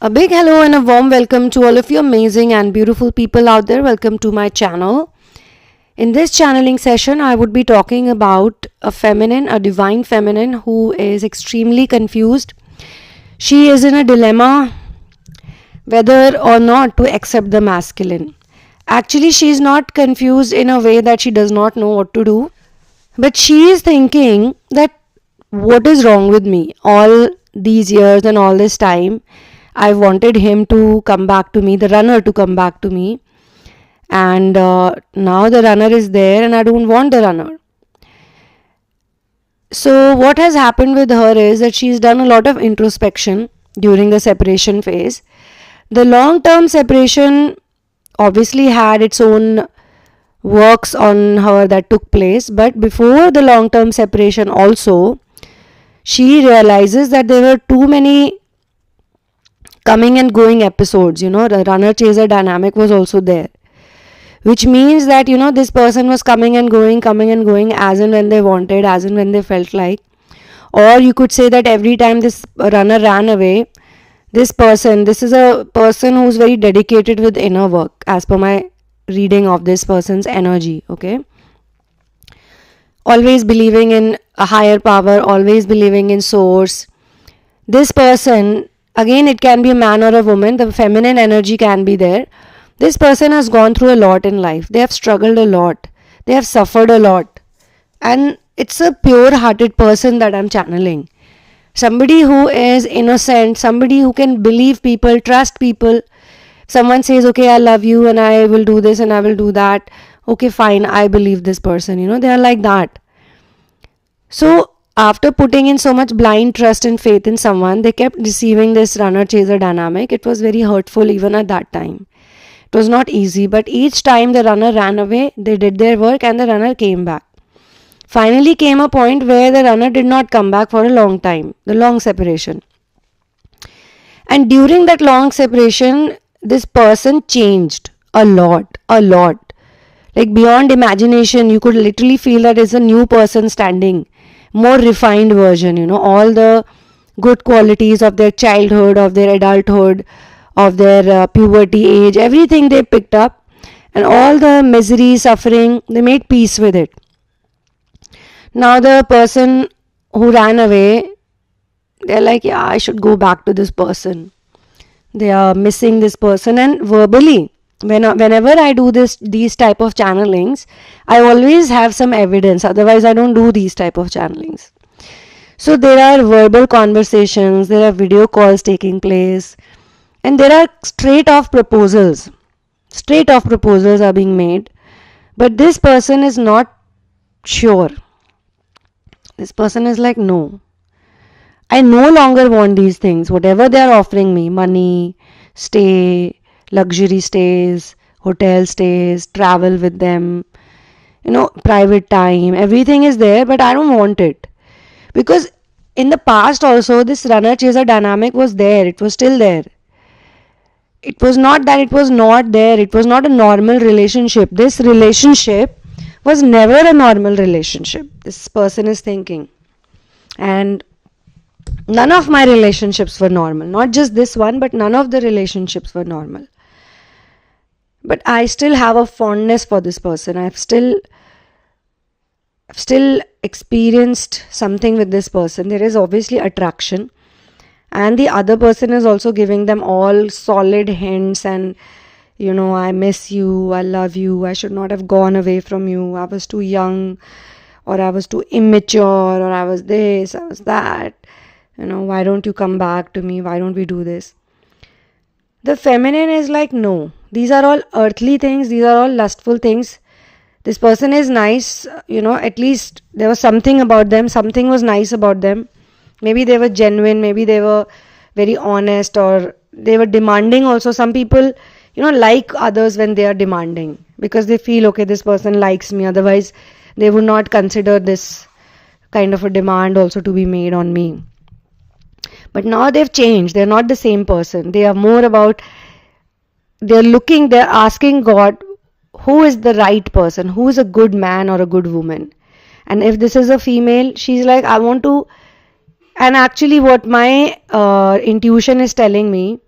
A big hello and a warm welcome to all of you amazing and beautiful people out there. Welcome to my channel. In this channeling session, I would be talking about a divine feminine who is extremely confused. She is in a dilemma whether or not to accept the masculine. Actually, she is not confused in a way that she does not know what to do, but she is thinking that what is wrong with me? All these years and all this time, I wanted him to come back to me, the runner to come back to me. And now the runner is there and I don't want the runner. So what has happened with her is that she's done a lot of introspection during the separation phase. The long-term separation obviously had its own works on her that took place. But before the long-term separation also, she realizes that there were too many coming and going episodes. The runner-chaser dynamic was also there. Which means that, this person was coming and going as and when they wanted, as and when they felt like. Or you could say that every time this runner ran away, this is a person who's very dedicated with inner work, as per my reading of this person's energy, okay? Always believing in a higher power, always believing in source. This person, again, it can be a man or a woman, the feminine energy can be there. This person has gone through a lot in life. They have struggled a lot. They have suffered a lot. And it's a pure-hearted person that I'm channeling. Somebody who is innocent, somebody who can believe people, trust people. Someone says, okay, I love you and I will do this and I will do that. Okay, fine, I believe this person. They are like that. So, after putting in so much blind trust and faith in someone, they kept receiving this runner-chaser dynamic. It was very hurtful even at that time. It was not easy, but each time the runner ran away, they did their work and the runner came back. Finally came a point where the runner did not come back for a long time, the long separation. And during that long separation, this person changed a lot. Like beyond imagination, you could literally feel that it's a new person standing, more refined version, all the good qualities of their childhood, of their adulthood, of their puberty age, everything they picked up, and all the misery, suffering, they made peace with it. Now the person who ran away, they're like, yeah, I should go back to this person. They are missing this person, and verbally, whenever I do these type of channelings, I always have some evidence. Otherwise, I don't do these type of channelings. So there are verbal conversations, there are video calls taking place, and there are straight off proposals are being made, but this person is not sure. This person is like, no, I no longer want these things. Whatever they are offering me, money, stay, luxury stays, hotel stays, travel with them, private time, everything is there, but I don't want it. Because in the past also, this runner-chaser dynamic was there. It was still there. It was not that it was not there. It was not a normal relationship. This relationship was never a normal relationship. This person is thinking. And none of my relationships were normal. Not just this one, but none of the relationships were normal. But I still have a fondness for this person. I've still experienced something with this person. There is obviously attraction. And the other person is also giving them all solid hints and, I miss you, I love you, I should not have gone away from you, I was too young, or I was too immature, or I was this, I was that, why don't you come back to me, why don't we do this? The feminine is like, no, these are all earthly things, these are all lustful things. This person is nice, at least there was something about them, something was nice about them. Maybe they were genuine, maybe they were very honest, or they were demanding also. Some people, like others when they are demanding because they feel, okay, this person likes me. Otherwise, they would not consider this kind of a demand also to be made on me. But now they've changed. They're not the same person. They are more about, they're asking God, who is the right person? Who is a good man or a good woman? And if this is a female, she's like, And actually what my intuition is telling me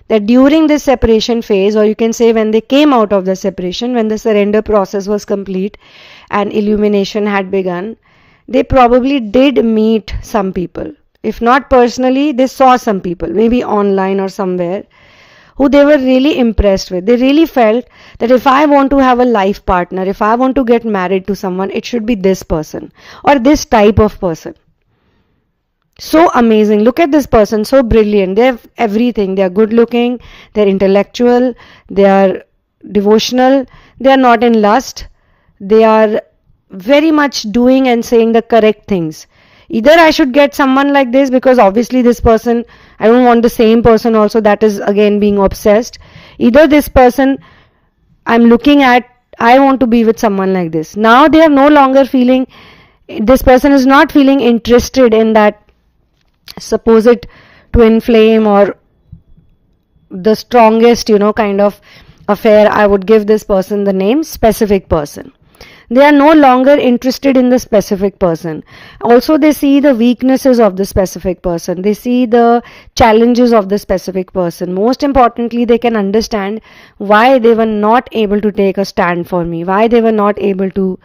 that during this separation phase, or you can say when they came out of the separation, when the surrender process was complete and illumination had begun, they probably did meet some people. If not personally, they saw some people, maybe online or somewhere, who they were really impressed with. They really felt that if I want to have a life partner, if I want to get married to someone, it should be this person or this type of person. So amazing. Look at this person, so brilliant. They have everything. They are good looking, they're intellectual, they are devotional, they are not in lust, they are very much doing and saying the correct things. Either I should get someone like this, because obviously this person, I don't want the same person also, that is again being obsessed. Either this person I'm looking at, I want to be with someone like this. Now they are no longer feeling, this person is not feeling interested in that supposed twin flame or the strongest, kind of affair. I would give this person the name specific person. They are no longer interested in the specific person. Also, they see the weaknesses of the specific person. They see the challenges of the specific person. Most importantly, they can understand why they were not able to take a stand for me, why they were not able to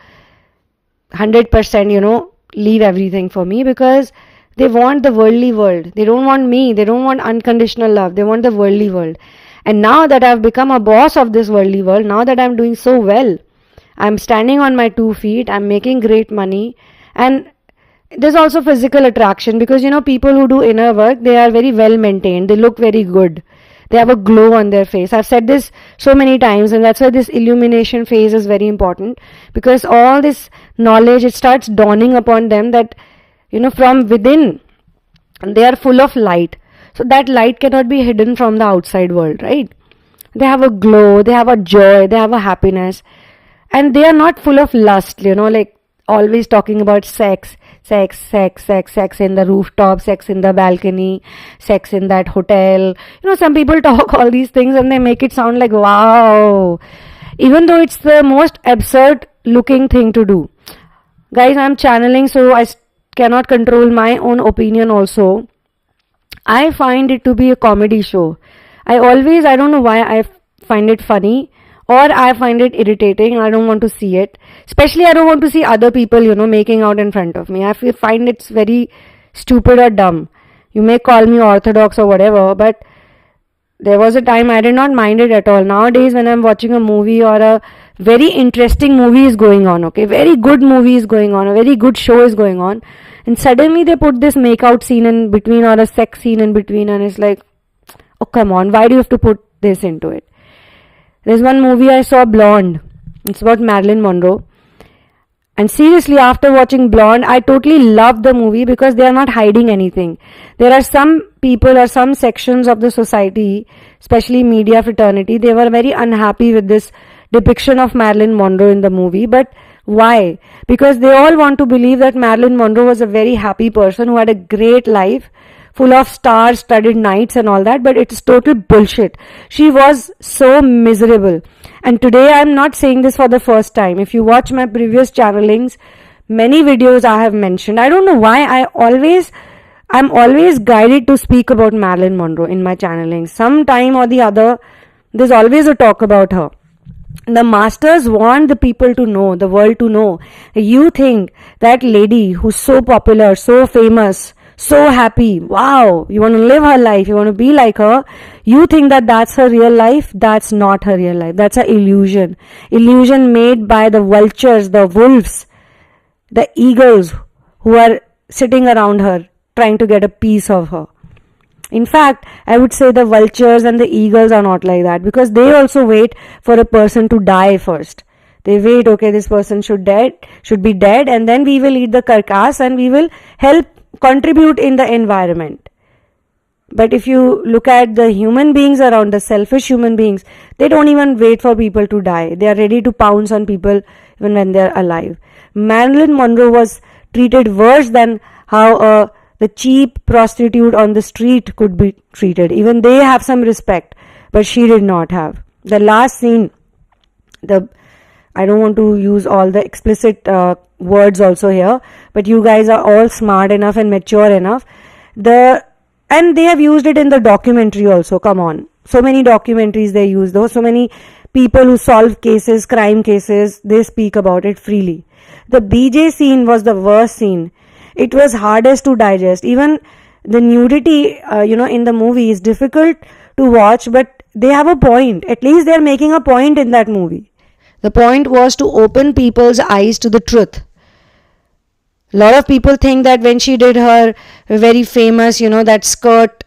100%, leave everything for me, because they want the worldly world. They don't want me. They don't want unconditional love. They want the worldly world. And now that I've become a boss of this worldly world, now that I'm doing so well, I'm standing on my 2 feet, I'm making great money, and there's also physical attraction, because people who do inner work, they are very well maintained, they look very good, they have a glow on their face. I've said this so many times, and that's why this illumination phase is very important, because all this knowledge, it starts dawning upon them that from within they are full of light. So that light cannot be hidden from the outside world, right? They have a glow, they have a joy, they have a happiness, and they are not full of lust, like always talking about sex in the rooftop, sex in the balcony, sex in that hotel. Some people talk all these things and they make it sound like wow, even though it's the most absurd looking thing to do. Guys, I'm channeling, so I cannot control my own opinion also. I find it to be a comedy show. I don't know why, I find it funny, or I find it irritating. I don't want to see it. Especially I don't want to see other people, making out in front of me. I find it's very stupid or dumb. You may call me orthodox or whatever, but there was a time I did not mind it at all. Nowadays, when I'm watching a movie or a very interesting movie is going on, okay, very good movie is going on, a very good show is going on, and suddenly they put this make-out scene in between or a sex scene in between, and it's like, oh come on, why do you have to put this into it? There's one movie I saw, Blonde. It's about Marilyn Monroe. And seriously, after watching Blonde, I totally loved the movie, because they are not hiding anything. There are some people or some sections of the society, especially media fraternity, they were very unhappy with this depiction of Marilyn Monroe in the movie. But why? Because they all want to believe that Marilyn Monroe was a very happy person who had a great life, full of star-studded nights and all that, but it's total bullshit. She was so miserable. And today I'm not saying this for the first time. If you watch my previous channelings, many videos I have mentioned. I don't know why I'm always guided to speak about Marilyn Monroe in my channelings. Some time or the other, there's always a talk about her. The masters want the people to know, the world to know. You think that lady who's so popular, so famous, so happy, wow, you want to live her life, you want to be like her, you think that that's her real life. That's not her real life. That's an illusion made by the vultures, the wolves, the eagles who are sitting around her trying to get a piece of her. In fact, I would say the vultures and the eagles are not like that, because they also wait for a person to die first. They wait, okay, this person should be dead, and then we will eat the carcass and we will help contribute in the environment. But if you look at the human beings around, the selfish human beings, they don't even wait for people to die. They are ready to pounce on people even when they are alive. Marilyn Monroe was treated worse than how the cheap prostitute on the street could be treated. Even they have some respect, but she did not have. The last scene, I don't want to use all the explicit words also here, but you guys are all smart enough and mature enough. And they have used it in the documentary also, come on. So many documentaries they use, though. So many people who solve cases, crime cases, they speak about it freely. The BJ scene was the worst scene. It was hardest to digest. Even the nudity, in the movie is difficult to watch, but they have a point. At least they're making a point in that movie. The point was to open people's eyes to the truth. A lot of people think that when she did her very famous, that skirt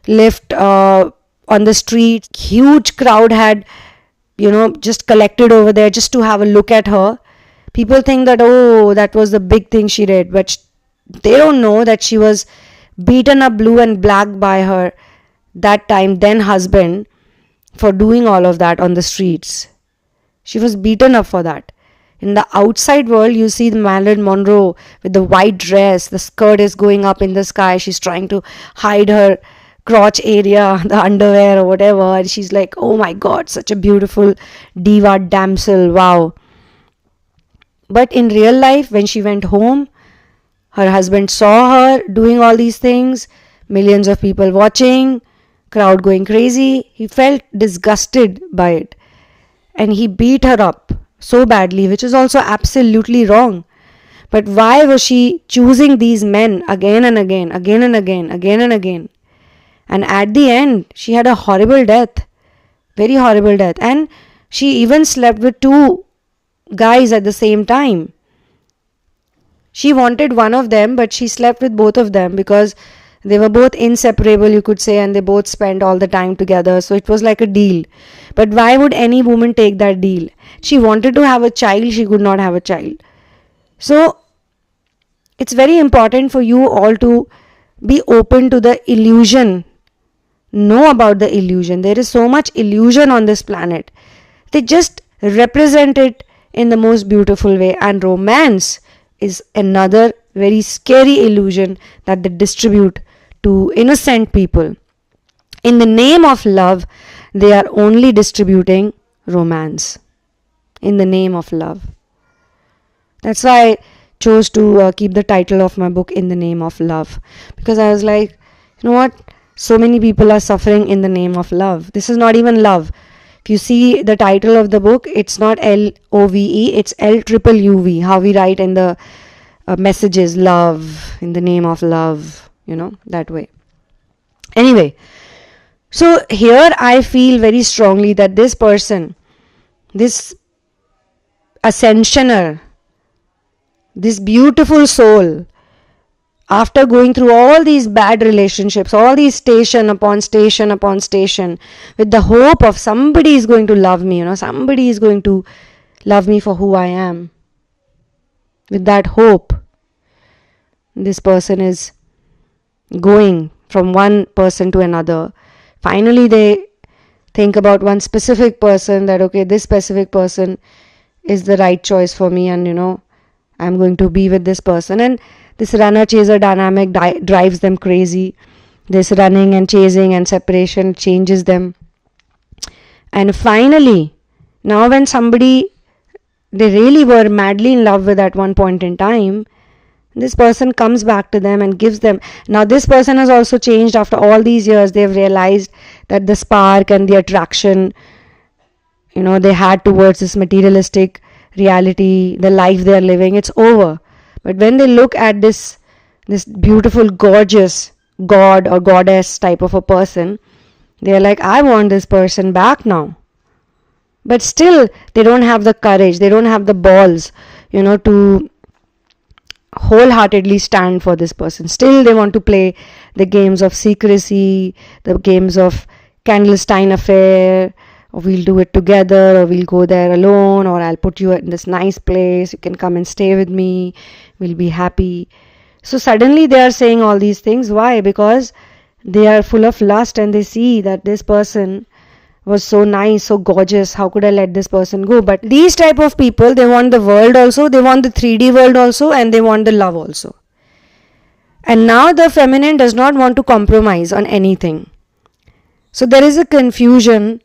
lift on the street, huge crowd had, just collected over there just to have a look at her. People think that, oh, that was the big thing she did, but they don't know that she was beaten up blue and black by her that time then husband for doing all of that on the streets. She was beaten up for that. In the outside world, you see Marilyn Monroe with the white dress, the skirt is going up in the sky, she's trying to hide her crotch area, the underwear or whatever, and she's like, oh my god, such a beautiful diva damsel, wow. But in real life, when she went home, her husband saw her doing all these things, millions of people watching, crowd going crazy. He felt disgusted by it and he beat her up so badly, which is also absolutely wrong. But why was she choosing these men again and again, again and again, again and again? And at the end, she had a horrible death, very horrible death. And she even slept with 2 guys at the same time. She wanted one of them, but she slept with both of them because they were both inseparable, you could say, and they both spent all the time together. So it was like a deal. But why would any woman take that deal? She wanted to have a child, she could not have a child. So it's very important for you all to be open to the illusion. Know about the illusion. There is so much illusion on this planet. They just represent it in the most beautiful way. And romance is another very scary illusion that they distribute to innocent people. In the name of love, they are only distributing romance. In the name of love. That's why I chose to keep the title of my book In the Name of Love. Because I was like, you know what? So many people are suffering in the name of love. This is not even love. If you see the title of the book, it's not LOVE, it's LUUV, how we write in the messages, love, in the name of love, that way. Anyway, so here I feel very strongly that this person, this ascensioner, this beautiful soul, after going through all these bad relationships, all these station upon station upon station, with the hope of somebody is going to love me, somebody is going to love me for who I am. With that hope, this person is going from one person to another. Finally, they think about one specific person that, okay, this specific person is the right choice for me, and I'm going to be with this person. And this runner-chaser dynamic drives them crazy. This running and chasing and separation changes them. And finally, now when somebody they really were madly in love with at one point in time, this person comes back to them and gives them. Now this person has also changed after all these years. They've realized that the spark and the attraction, they had towards this materialistic reality, the life they are living, it's over. But when they look at this beautiful, gorgeous god or goddess type of a person, they are like, I want this person back now. But still, they don't have the courage, they don't have the balls, to wholeheartedly stand for this person. Still, they want to play the games of secrecy, the games of clandestine affair, or we'll do it together, or we'll go there alone, or I'll put you in this nice place, you can come and stay with me, we'll be happy. So suddenly they are saying all these things. Why? Because they are full of lust and they see that this person was so nice, so gorgeous, how could I let this person go? But these type of people, they want the world also, they want the 3D world also, and they want the love also. And now the feminine does not want to compromise on anything. So there is a confusion.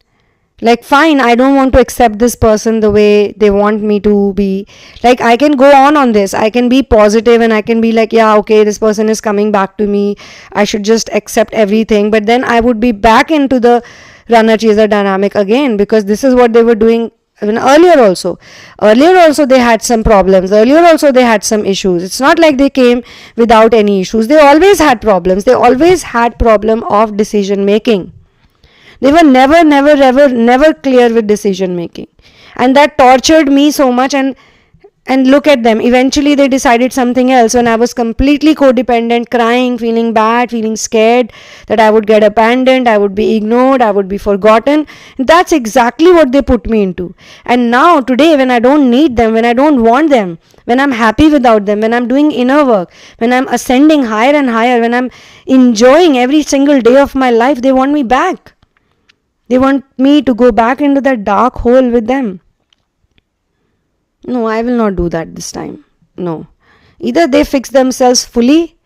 Like, fine, I don't want to accept this person the way they want me to be. Like, I can go on this. I can be positive and I can be like, yeah, okay, this person is coming back to me. I should just accept everything. But then I would be back into the runner chaser dynamic again, because this is what they were doing even earlier also. Earlier also they had some problems. Earlier also they had some issues. It's not like they came without any issues. They always had problems. They always had problem of decision making. They were never clear with decision making. And that tortured me so much. And look at them. Eventually they decided something else when I was completely codependent, crying, feeling bad, feeling scared that I would get abandoned, I would be ignored, I would be forgotten. That's exactly what they put me into. And now today, when I don't need them, when I don't want them, when I'm happy without them, when I'm doing inner work, when I'm ascending higher and higher, when I'm enjoying every single day of my life, they want me back. They want me to go back into that dark hole with them. No, I will not do that this time. No. Either they fix themselves fully,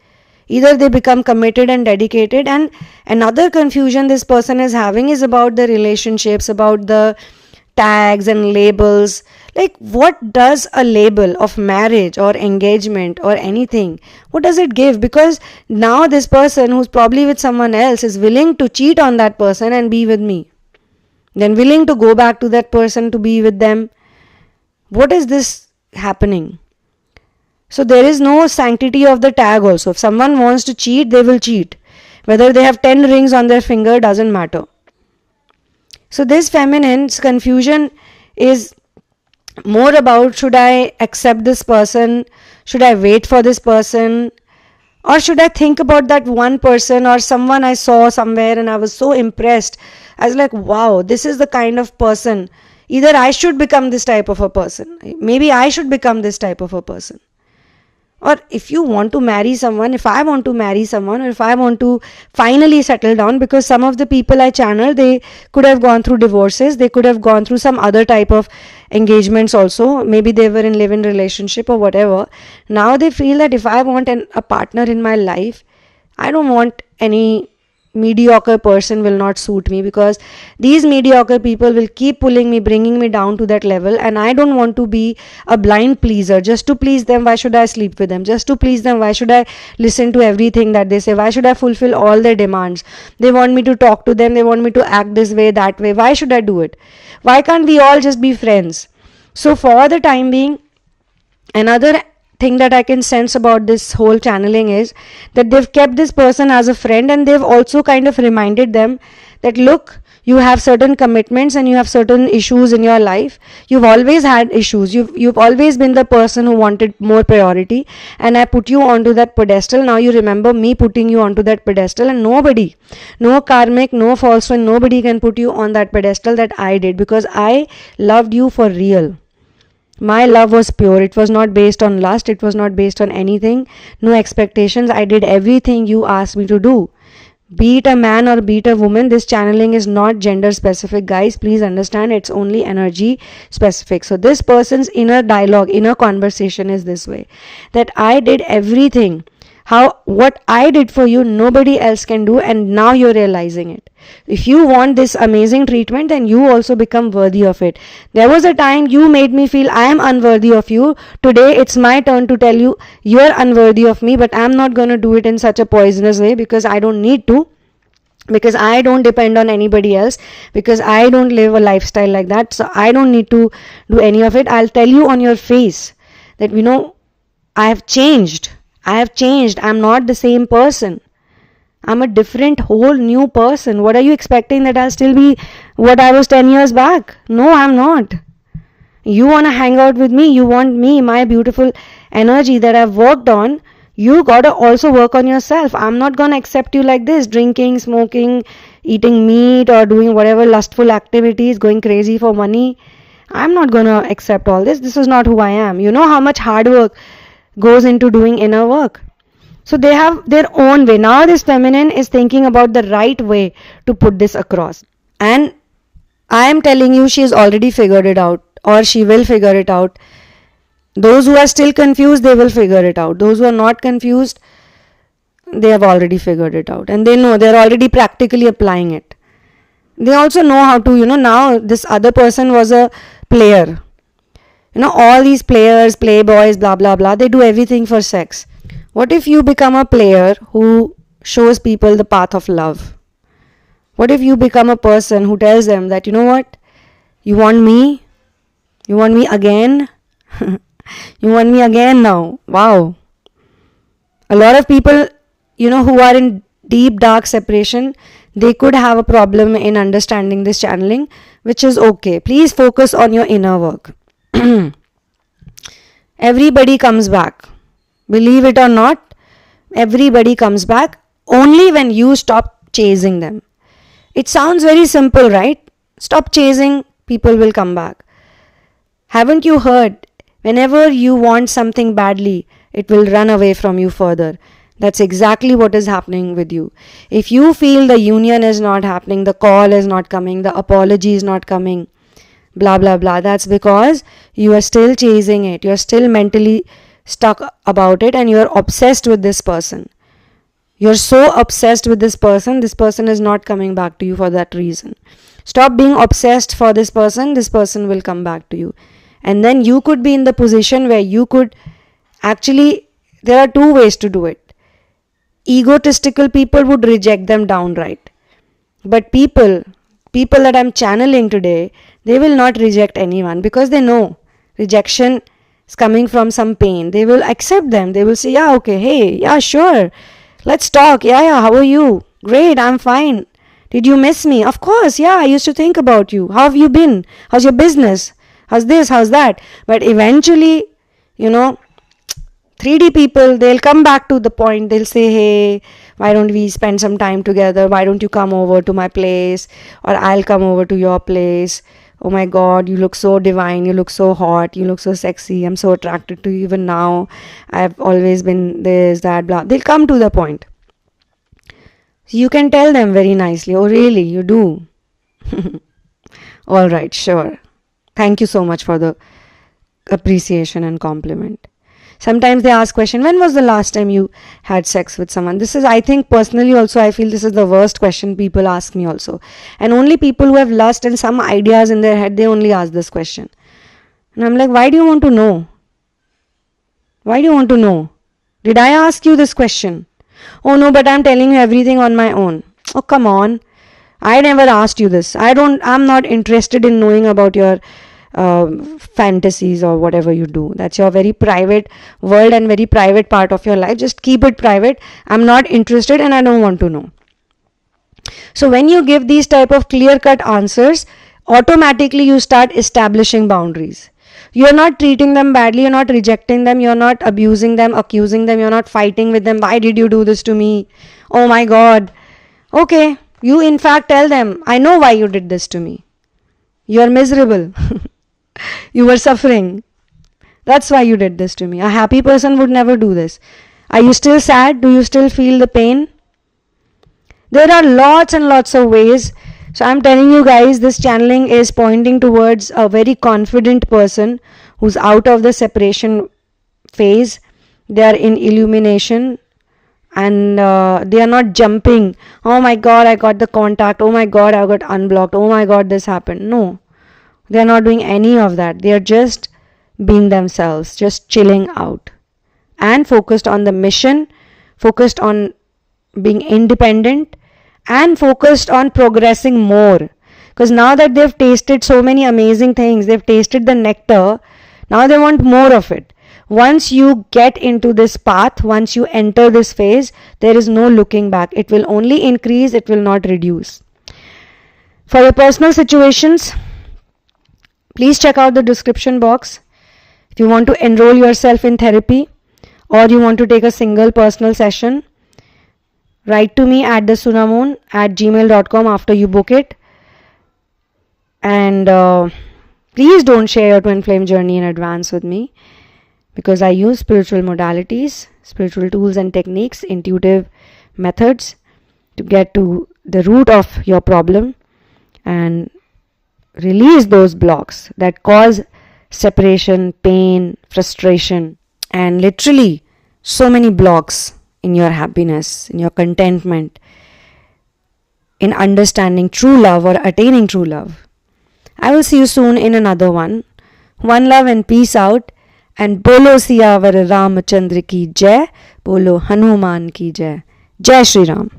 either they become committed and dedicated. And another confusion this person is having is about the relationships, about the tags and labels. Like, what does a label of marriage or engagement or anything, what does it give? Because now this person who's probably with someone else is willing to cheat on that person and be with me. Then willing to go back to that person to be with them. What is this happening? So there is no sanctity of the tag also. If someone wants to cheat, they will cheat. Whether they have 10 rings on their finger doesn't matter. So this feminine's confusion is more about, should I accept this person? Should I wait for this person? Or should I think about that one person or someone I saw somewhere and I was so impressed. I was like, wow, this is the kind of person. Either I should become this type of a person. Maybe I should become this type of a person. Or if you want to marry someone, if I want to marry someone, or if I want to finally settle down, because some of the people I channel, they could have gone through divorces, they could have gone through some other type of engagements also. Maybe they were in live-in relationship or whatever. Now they feel that if I want a partner in my life, I don't want any mediocre person will not suit me, because these mediocre people will keep pulling me, bringing me down to that level, and I don't want to be a blind pleaser. Just to please them, why should I sleep with them? Just to please them, why should I listen to everything that they say? Why should I fulfill all their demands? They want me to talk to them, they want me to act this way, that way. Why should I do it? Why can't we all just be friends? So for the time being, another thing that I can sense about this whole channeling is that they've kept this person as a friend, and they've also kind of reminded them that, look, you have certain commitments and you have certain issues in your life. You've always had issues. You've always been the person who wanted more priority, and I put you onto that pedestal. Now you remember me putting you onto that pedestal, and nobody, no karmic, no false one, nobody can put you on that pedestal that I did, because I loved you for real. My love was pure. It was not based on lust. It was not based on anything. No expectations. I did everything you asked me to do. Be it a man or be it a woman, this channeling is not gender specific, guys. Please understand, it's only energy specific. So this person's inner dialogue, inner conversation is this way, that I did everything. What I did for you, nobody else can do, and now you're realizing it. If you want this amazing treatment, then you also become worthy of it. There was a time you made me feel I am unworthy of you. Today it's my turn to tell you you're unworthy of me, but I'm not going to do it in such a poisonous way, because I don't need to, because I don't depend on anybody else, because I don't live a lifestyle like that. So I don't need to do any of it. I'll tell you on your face that, I have changed. I'm not the same person. I'm a different, whole new person. What are you expecting, that I'll still be what I was 10 years back? No, I'm not. You want to hang out with me. You want me, my beautiful energy that I've worked on. You got to also work on yourself. I'm not going to accept you like this, drinking, smoking, eating meat, or doing whatever lustful activities, going crazy for money. I'm not going to accept all this. This is not who I am. You know how much hard work goes into doing inner work. So they have their own way. Now this feminine is thinking about the right way to put this across. And I am telling you, she has already figured it out, or she will figure it out. Those who are still confused, they will figure it out. Those who are not confused, they have already figured it out. And they know, they're already practically applying it. They also know how to, now this other person was a player. All these players, playboys, blah, blah, blah, they do everything for sex. What if you become a player who shows people the path of love? What if you become a person who tells them that, you know what, you want me? You want me again? You want me again now? Wow. A lot of people, who are in deep dark separation, they could have a problem in understanding this channeling, which is okay. Please focus on your inner work. Everybody comes back. Believe it or not, everybody comes back only when you stop chasing them. It sounds very simple, right? Stop chasing, people will come back. Haven't you heard? Whenever you want something badly, it will run away from you further. That's exactly what is happening with you. If you feel the union is not happening, the call is not coming, the apology is not coming, blah blah blah, that's because you are still chasing it. You're still mentally stuck about it and you're obsessed with this person. You're so obsessed with this person is not coming back to you for that reason. Stop being obsessed for this person will come back to you. And then you could be in the position where you could actually, there are two ways to do it. Egotistical people would reject them downright. But people that I'm channeling today, they will not reject anyone because they know rejection is coming from some pain. They will accept them. They will say, yeah, okay, hey, yeah, sure. Let's talk. Yeah, how are you? Great, I'm fine. Did you miss me? Of course, yeah, I used to think about you. How have you been? How's your business? How's this? How's that? But eventually, 3D people, they'll come back to the point. They'll say, hey, why don't we spend some time together? Why don't you come over to my place? Or I'll come over to your place. Oh my God, you look so divine. You look so hot. You look so sexy. I'm so attracted to you even now. I've always been this, that, blah. They'll come to the point. So you can tell them very nicely, oh really, you do? All right, sure. Thank you so much for the appreciation and compliment. Sometimes they ask question, when was the last time you had sex with someone? This is, I think personally also, I feel this is the worst question people ask me also. And only people who have lust and some ideas in their head, they only ask this question. And I'm like, why do you want to know? Why do you want to know? Did I ask you this question? Oh no, but I'm telling you everything on my own. Oh, come on. I never asked you this. I'm not interested in knowing about your fantasies or whatever you do. That's your very private world and very private part of your life. Just keep it private. I'm not interested and I don't want to know. So when you give these type of clear-cut answers, automatically you start establishing boundaries. You're not treating them badly, you're not rejecting them, you're not abusing them, accusing them, you're not fighting with them. Why did you do this to me? Oh my God. Okay, you in fact tell them, I know why you did this to me. You are miserable. You were suffering. That's why you did this to me. A happy person would never do this. Are you still sad? Do you still feel the pain? There are lots and lots of ways. So I'm telling you guys, this channeling is pointing towards a very confident person who's out of the separation phase. They are in illumination and they are not jumping. Oh my God, I got the contact. Oh my God, I got unblocked. Oh my God, this happened. No, they are not doing any of that. They are just being themselves, just chilling out and focused on the mission, focused on being independent, and focused on progressing more. Because now that they've tasted so many amazing things, they've tasted the nectar, now they want more of it. Once you get into this path, once you enter this phase, there is no looking back. It will only increase, it will not reduce. For your personal situations, please check out the description box. If you want to enroll yourself in therapy or you want to take a single personal session, write to me at the Sunamoon@gmail.com after you book it. And please don't share your twin flame journey in advance with me, because I use spiritual modalities, spiritual tools and techniques, intuitive methods to get to the root of your problem and release those blocks that cause separation, pain, frustration, and literally so many blocks in your happiness, in your contentment, in understanding true love or attaining true love. I will see you soon in another one. One love and peace out. And Bolo Siyavar Ramchandra ki Jai, Bolo Hanuman ki Jai. Jai Shri Ram.